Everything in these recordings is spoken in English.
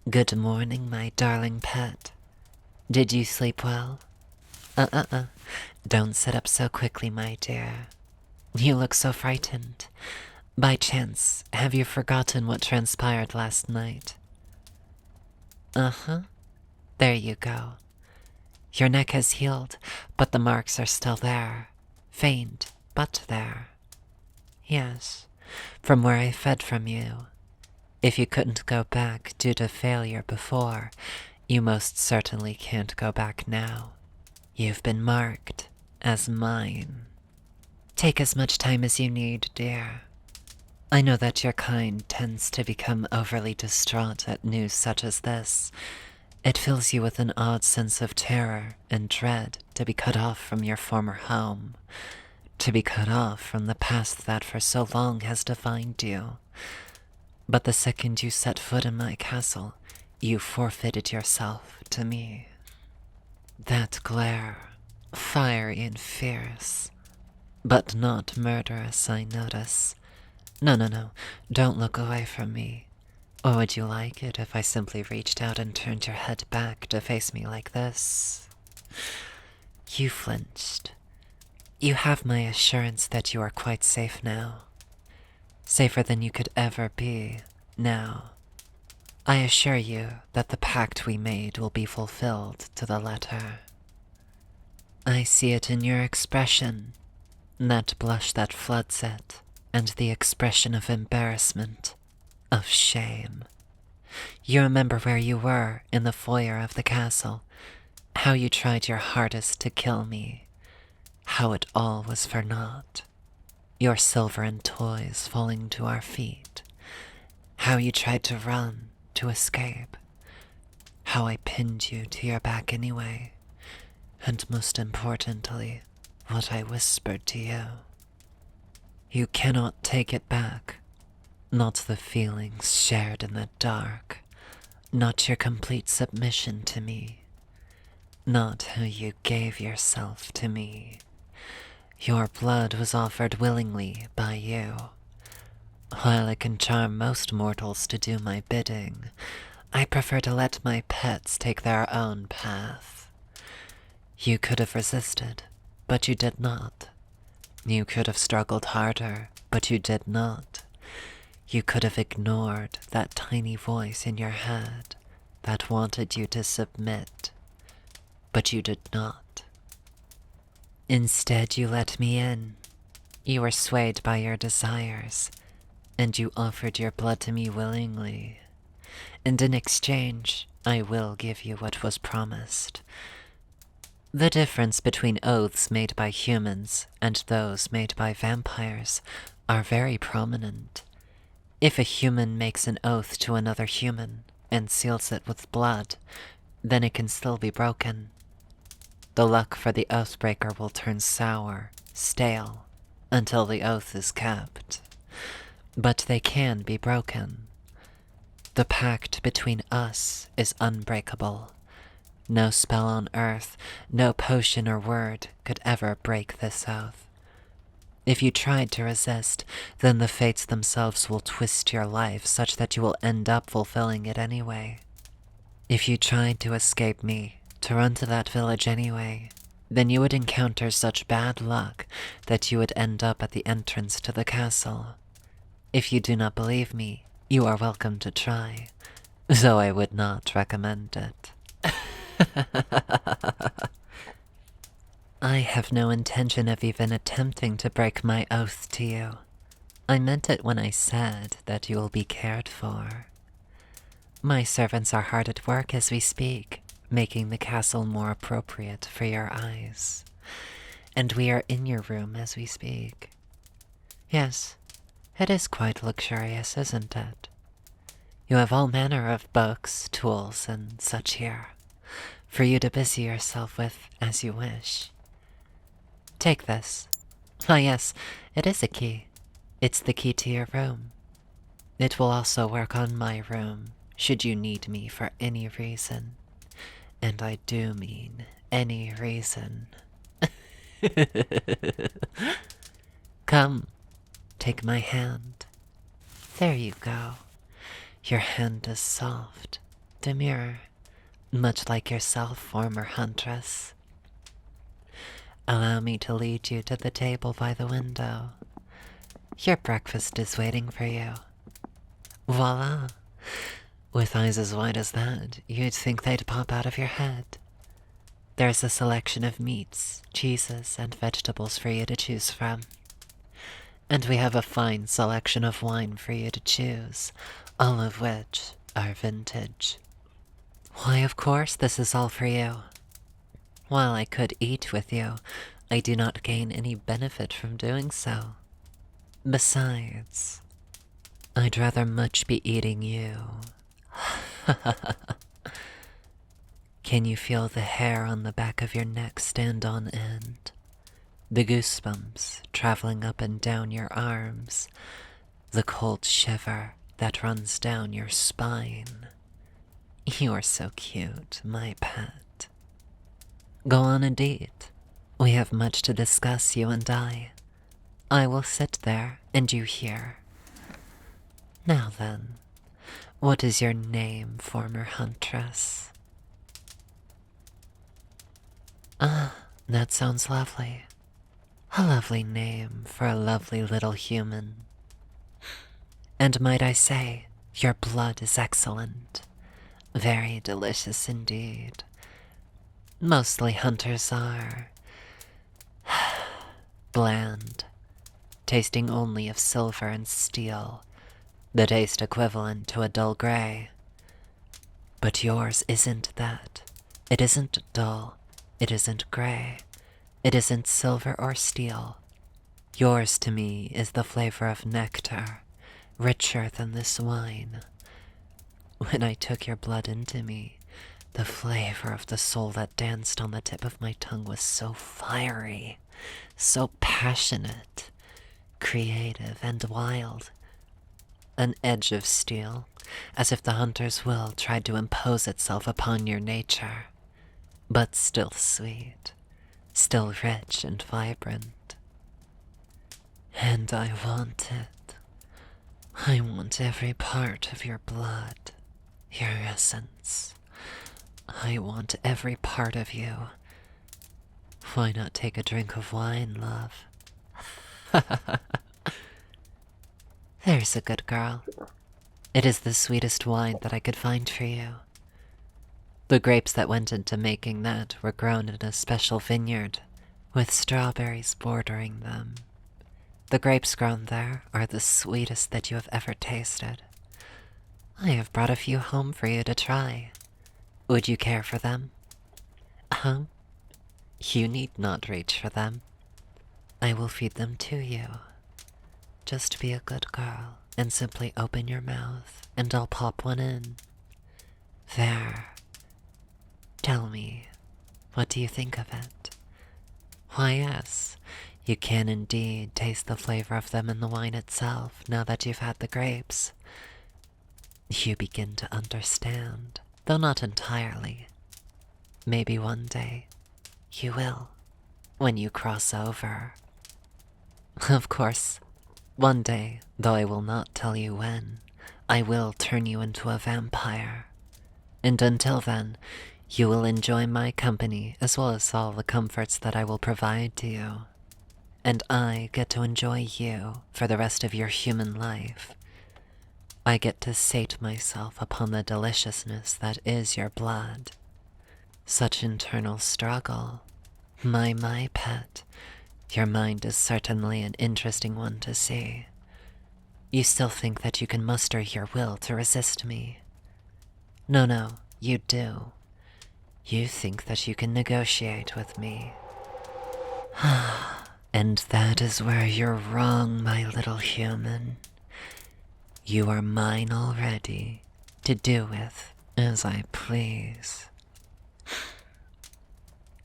Good morning, my darling pet. Did you sleep well? Don't sit up so quickly, my dear. You look so frightened. By chance, have you forgotten what transpired last night? Uh-huh. There you go. Your neck has healed, but the marks are still there. Faint, but there. Yes, from where I fed from you. If you couldn't go back due to failure before, you most certainly can't go back now. You've been marked as mine. Take as much time as you need, dear. I know that your kind tends to become overly distraught at news such as this. It fills you with an odd sense of terror and dread to be cut off from your former home, to be cut off from the past that for so long has defined you. But the second you set foot in my castle, you forfeited yourself to me. That glare, fiery and fierce, but not murderous, I notice. No, don't look away from me. Or would you like it if I simply reached out and turned your head back to face me like this? You flinched. You have my assurance that you are quite safe now. Safer than you could ever be now. I assure you that the pact we made will be fulfilled to the letter. I see it in your expression, that blush that floods it, and the expression of embarrassment, of shame. You remember where you were in the foyer of the castle, how you tried your hardest to kill me, how it all was for naught. Your silver and toys falling to our feet, how you tried to run, to escape, how I pinned you to your back anyway, and most importantly, what I whispered to you. You cannot take it back, not the feelings shared in the dark, not your complete submission to me, not how you gave yourself to me. Your blood was offered willingly by you. While I can charm most mortals to do my bidding, I prefer to let my pets take their own path. You could have resisted, but you did not. You could have struggled harder, but you did not. You could have ignored that tiny voice in your head that wanted you to submit, but you did not. Instead, you let me in. You were swayed by your desires, and you offered your blood to me willingly. And in exchange, I will give you what was promised. The difference between oaths made by humans and those made by vampires are very prominent. If a human makes an oath to another human and seals it with blood, then it can still be broken. The luck for the oathbreaker will turn sour, stale, until the oath is kept. But they can be broken. The pact between us is unbreakable. No spell on earth, no potion or word could ever break this oath. If you tried to resist, then the fates themselves will twist your life such that you will end up fulfilling it anyway. If you tried to escape me, to run to that village anyway, then you would encounter such bad luck that you would end up at the entrance to the castle. If you do not believe me, you are welcome to try, though I would not recommend it. I have no intention of even attempting to break my oath to you. I meant it when I said that you will be cared for. My servants are hard at work as we speak, making the castle more appropriate for your eyes. And we are in your room as we speak. Yes, it is quite luxurious, isn't it? You have all manner of books, tools, and such here, for you to busy yourself with as you wish. Take this. Ah yes, it is a key. It's the key to your room. It will also work on my room, should you need me for any reason. And I do mean any reason. Come, take my hand. There you go. Your hand is soft, demure, much like yourself, former Huntress. Allow me to lead you to the table by the window. Your breakfast is waiting for you. Voila! With eyes as wide as that, you'd think they'd pop out of your head. There's a selection of meats, cheeses, and vegetables for you to choose from. And we have a fine selection of wine for you to choose, all of which are vintage. Why, of course, this is all for you. While I could eat with you, I do not gain any benefit from doing so. Besides, I'd rather much be eating you. Can you feel the hair on the back of your neck stand on end? The goosebumps traveling up and down your arms, the cold shiver that runs down your spine. You're so cute, my pet. Go on and eat. We have much to discuss, you and I. I will sit there and you here. Now then, what is your name, former Huntress? Ah, that sounds lovely. A lovely name for a lovely little human. And might I say, your blood is excellent. Very delicious indeed. Mostly hunters are bland, tasting only of silver and steel, the taste equivalent to a dull gray. But yours isn't that. It isn't dull. It isn't gray. It isn't silver or steel. Yours to me is the flavor of nectar, richer than this wine. When I took your blood into me, the flavor of the soul that danced on the tip of my tongue was so fiery, so passionate, creative and wild. An edge of steel, as if the hunter's will tried to impose itself upon your nature, but still sweet, still rich and vibrant. And I want it. I want every part of your blood, your essence. I want every part of you. Why not take a drink of wine, love? There's a good girl. It is the sweetest wine that I could find for you. The grapes that went into making that were grown in a special vineyard, with strawberries bordering them. The grapes grown there are the sweetest that you have ever tasted. I have brought a few home for you to try. Would you care for them? Huh? You need not reach for them. I will feed them to you. Just be a good girl and simply open your mouth and I'll pop one in. There. Tell me, what do you think of it? Why, yes, you can indeed taste the flavor of them in the wine itself now that you've had the grapes. You begin to understand, though not entirely. Maybe one day you will, when you cross over. Of course, one day, though I will not tell you when, I will turn you into a vampire. And until then, you will enjoy my company as well as all the comforts that I will provide to you. And I get to enjoy you for the rest of your human life. I get to sate myself upon the deliciousness that is your blood. Such internal struggle. My pet, your mind is certainly an interesting one to see. You still think that you can muster your will to resist me. No, you do. You think that you can negotiate with me. And that is where you're wrong, my little human. You are mine already, to do with as I please.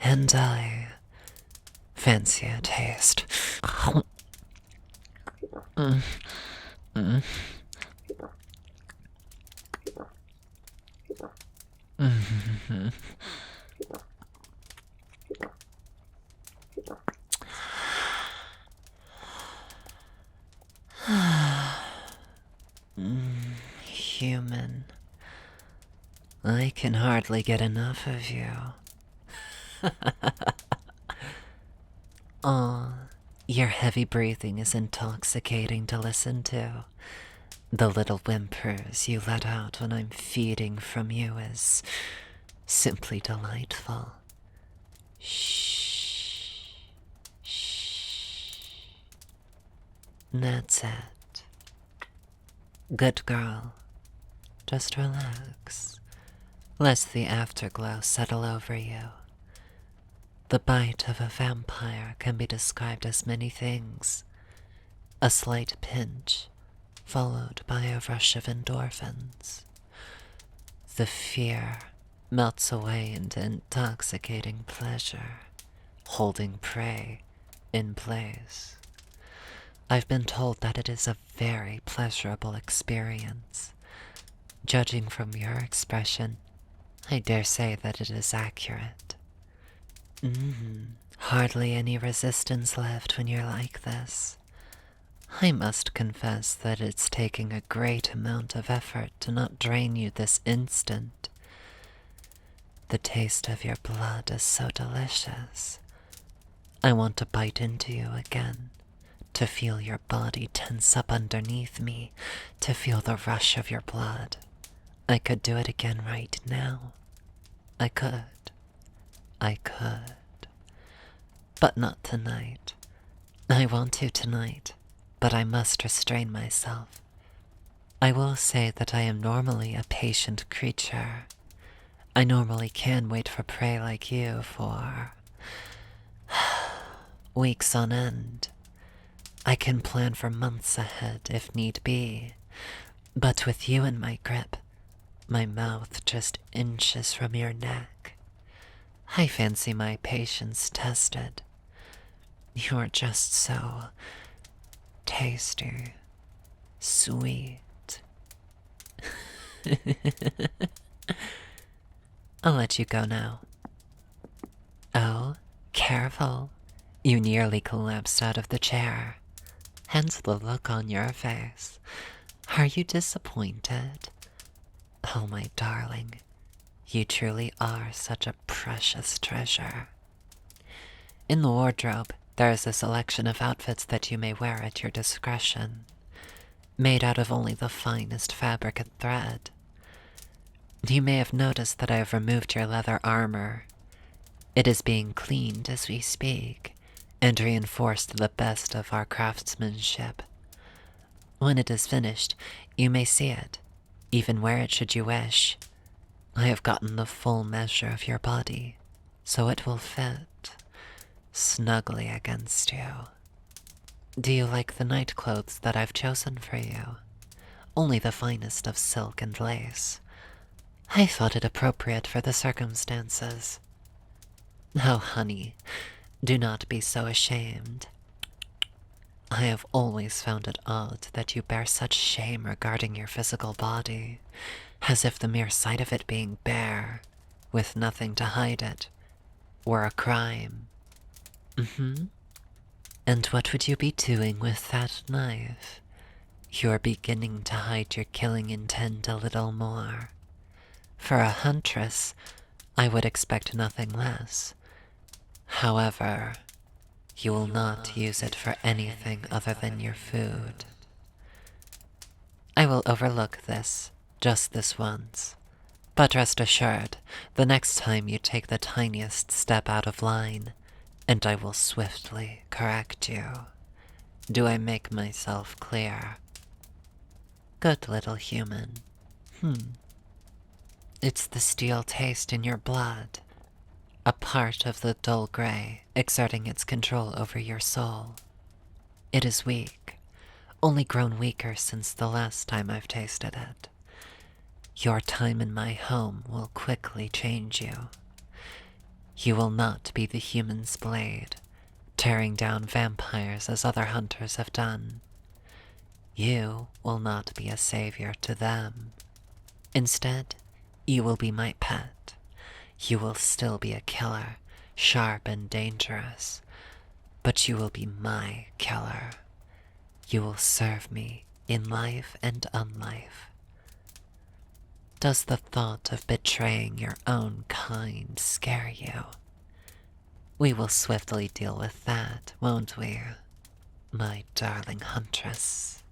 And I fancy a taste. Human. I can hardly get enough of you. Aw, your heavy breathing is intoxicating to listen to. The little whimpers you let out when I'm feeding from you is simply delightful. Shh. Shh. That's it. Good girl. Just relax. Let the afterglow settle over you. The bite of a vampire can be described as many things. A slight pinch, followed by a rush of endorphins. The fear melts away into intoxicating pleasure, holding prey in place. I've been told that it is a very pleasurable experience. Judging from your expression, I dare say that it is accurate. Hardly any resistance left when you're like this. I must confess that it's taking a great amount of effort to not drain you this instant. The taste of your blood is so delicious. I want to bite into you again, to feel your body tense up underneath me, to feel the rush of your blood. I could do it again right now. I could. But not tonight. I want to tonight, but I must restrain myself. I will say that I am normally a patient creature. I normally can wait for prey like you for weeks on end. I can plan for months ahead if need be. But with you in my grip, my mouth just inches from your neck, I fancy my patience tested. You're just so tasty, sweet. I'll let you go now. Oh, careful. You nearly collapsed out of the chair. Hence the look on your face. Are you disappointed? Oh, my darling, you truly are such a precious treasure. In the wardrobe, there is a selection of outfits that you may wear at your discretion, made out of only the finest fabric and thread. You may have noticed that I have removed your leather armor. It is being cleaned as we speak, and reinforced to the best of our craftsmanship. When it is finished, you may see it, even wear it should you wish. I have gotten the full measure of your body, so it will fit snugly against you. Do you like the night clothes that I've chosen for you? Only the finest of silk and lace. I thought it appropriate for the circumstances. Oh, honey, do not be so ashamed. I have always found it odd that you bear such shame regarding your physical body, as if the mere sight of it being bare, with nothing to hide it, were a crime. And what would you be doing with that knife? You're beginning to hide your killing intent a little more. For a huntress, I would expect nothing less. However, you will not use it for anything other than your food. I will overlook this, just this once. But rest assured, the next time you take the tiniest step out of line, and I will swiftly correct you. Do I make myself clear? Good little human. It's the steel taste in your blood, a part of the dull gray exerting its control over your soul. It is weak, only grown weaker since the last time I've tasted it. Your time in my home will quickly change you. You will not be the human's blade, tearing down vampires as other hunters have done. You will not be a savior to them. Instead, you will be my pet. You will still be a killer, sharp and dangerous, but you will be my killer. You will serve me in life and unlife. Does the thought of betraying your own kind scare you? We will swiftly deal with that, won't we, my darling Huntress?